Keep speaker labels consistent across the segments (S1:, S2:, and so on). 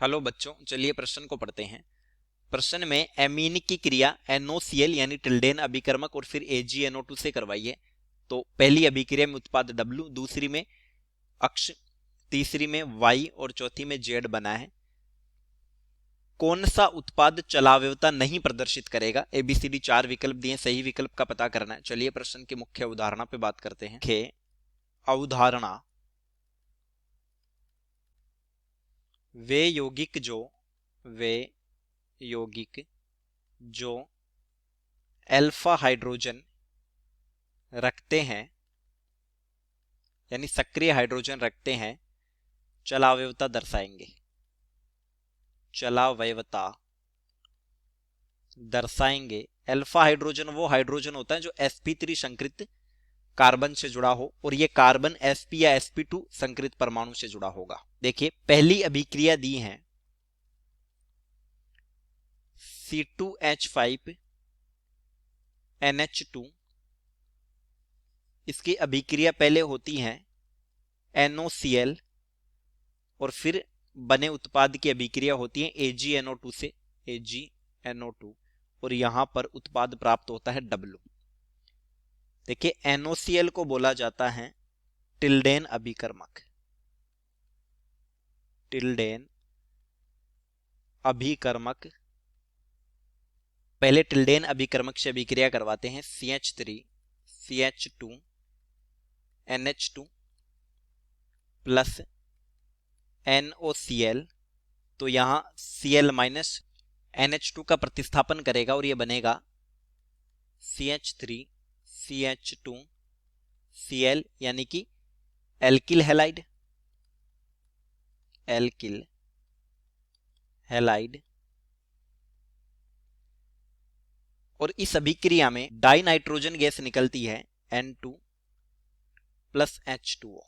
S1: Hello बच्चों, चलिए प्रश्न को पढ़ते हैं। प्रश्न में एमीन की क्रिया NOCl यानी टिल्डेन अभिकर्मक और फिर AgNO2 से करवाइए। तो पहली अभिक्रिया में उत्पाद W, दूसरी में अक्ष, तीसरी में Y और चौथी में Z बना है। कौन सा उत्पाद चलाव्यता नहीं प्रदर्शित करेगा? ABCD 4 विकल्प दिए, सही विकल्प का पता करना है। चलिए प्रश्न की मुख्य अवधारणा पे बात करते हैं। अवधारणा: वे यौगिक जो अल्फा हाइड्रोजन रखते हैं यानी सक्रिय हाइड्रोजन रखते हैं, चलावयवता दर्शाएंगे। अल्फा हाइड्रोजन वो हाइड्रोजन होता है जो sp3 संकृत कार्बन से जुड़ा हो और ये कार्बन sp या sp2 संकृत परमाणु से जुड़ा होगा। देखिए पहली अभिक्रिया दी है C2H5NH2, इसकी अभिक्रिया पहले होती है NOCl और फिर बने उत्पाद की अभिक्रिया होती है AgNO2 से AgNO2 और यहां पर उत्पाद प्राप्त होता है W। देखिए NOCl को बोला जाता है टिल्डेन अभिकर्मक। पहले टिल्डेन अभिकर्मक से अभिक्रिया करवाते हैं CH3CH2NH2 प्लस NOCl। तो यहां Cl माइनस NH2 का प्रतिस्थापन करेगा और ये बनेगा CH3CH2Cl यानी कि एल्किल हैलाइड। और इस अभिक्रिया में डाई नाइट्रोजन गैस निकलती है N2 प्लस H2O।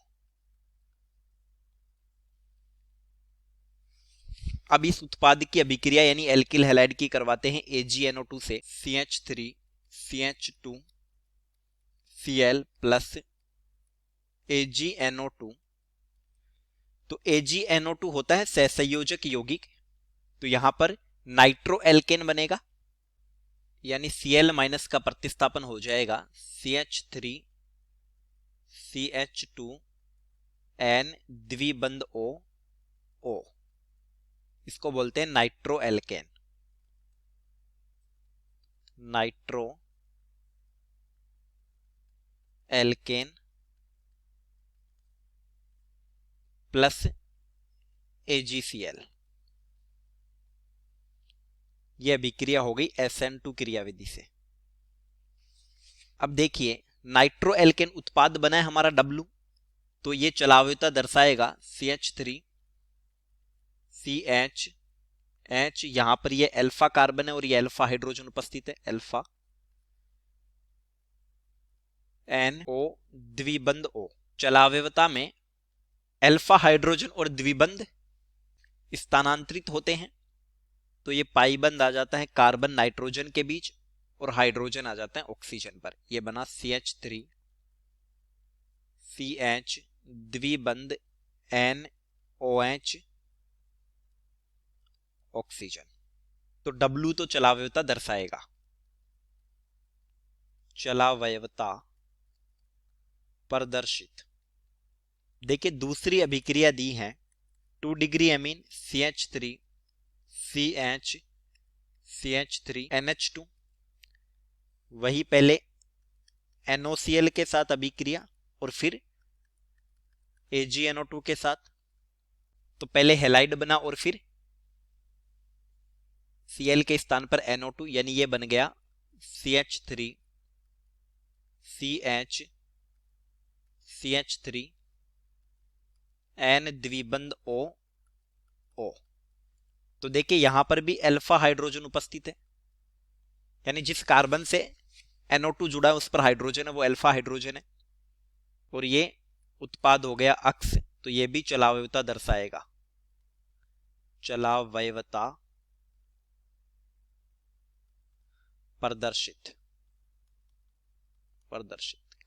S1: अब इस उत्पाद की अभिक्रिया यानी एल्किल हैलाइड की करवाते हैं AgNO2 से CH3CH2Cl प्लस AgNO2। तो AgNO2 होता है सहसंयोजक यौगिक, तो यहां पर नाइट्रो एल्केन बनेगा यानी Cl माइनस का प्रतिस्थापन हो जाएगा CH3CH2N द्विबंध O, इसको बोलते हैं नाइट्रो एल्केन प्लस AgCl। यह अभिक्रिया हो गई SN2 क्रियाविधि से। अब देखिए नाइट्रो एल्केन उत्पाद बना है हमारा W, तो ये चलाव्यता दर्शाएगा CH3CH, यहां पर ये अल्फा कार्बन है और ये अल्फा हाइड्रोजन उपस्थित है, अल्फा NO द्विबंध O। चलाव्यता में अल्फा हाइड्रोजन और द्विबंध स्थानांतरित होते हैं, तो ये पाई बंद आ जाता है कार्बन नाइट्रोजन के बीच और हाइड्रोजन आ जाता है ऑक्सीजन पर। ये बना CH3CH द्विबंध NOH ऑक्सीजन। तो W तो चलावयवता दर्शाएगा। चलावयवता प्रदर्शित। देखिए दूसरी अभिक्रिया दी है 2 डिग्री एमीन CH3CH3NH2, वही पहले NOCl के साथ अभिक्रिया और फिर AgNO2 के साथ। तो पहले हैलाइड बना और फिर Cl के स्थान पर NO2 यानी ये बन गया CH3CH3N द्विबंध O। तो देखिए यहां पर भी अल्फा हाइड्रोजन उपस्थित है यानी जिस कार्बन से NO2 जुड़ा है उस पर हाइड्रोजन है, वो अल्फा हाइड्रोजन है और ये उत्पाद हो गया अक्ष। तो ये भी चलावयवता दर्शाएगा, चलावयवता प्रदर्शित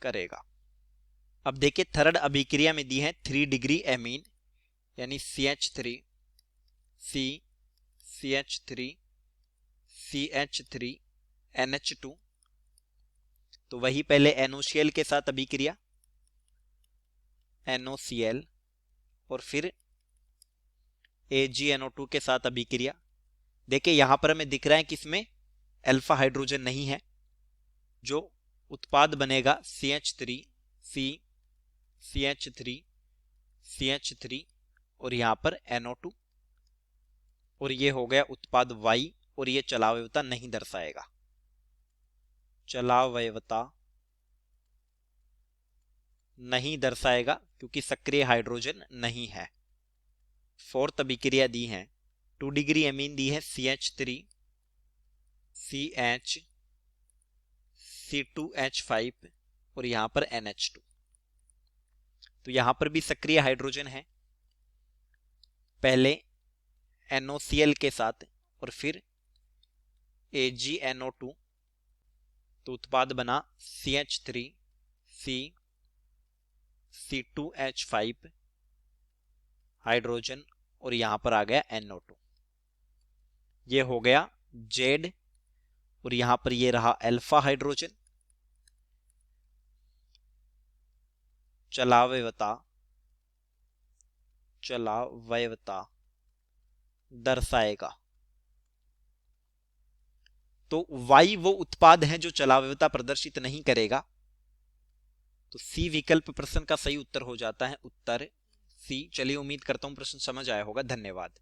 S1: करेगा। अब देखिए थर्ड अभिक्रिया में दी है 3 डिग्री एमीन यानी CH3 CH3 CH3 NH2, तो वही पहले NOCl के साथ अभिक्रिया NOCl, और फिर AgNO2 के साथ अभिक्रिया। देखिए यहां पर हमें दिख रहा है कि इसमें अल्फा हाइड्रोजन नहीं है, जो उत्पाद बनेगा CH3 CH3 CH3 और यहां पर NO2, और ये हो गया उत्पाद Y, और ये चलावयवता नहीं दर्शाएगा, चलावयवता नहीं दर्शाएगा क्योंकि सक्रिय हाइड्रोजन नहीं है। फोर्थ अभिक्रिया दी है 2 डिग्री एमीन दी है CH3 CH C2H5 और यहां पर NH2, तो यहां पर भी सक्रिय हाइड्रोजन है, पहले NOCl के साथ और फिर AgNO2, तो उत्पाद बना CH3 C2H5 हाइड्रोजन और यहां पर आ गया NO2, ये हो गया Z, और यहां पर ये रहा अल्फा हाइड्रोजन। चलावयवता दर्शाएगा, तो Y वो उत्पाद है जो चलावयवता प्रदर्शित नहीं करेगा, तो C विकल्प प्रश्न का सही उत्तर हो जाता है उत्तर C। चलिए उम्मीद करता हूं प्रश्न समझ आया होगा। धन्यवाद।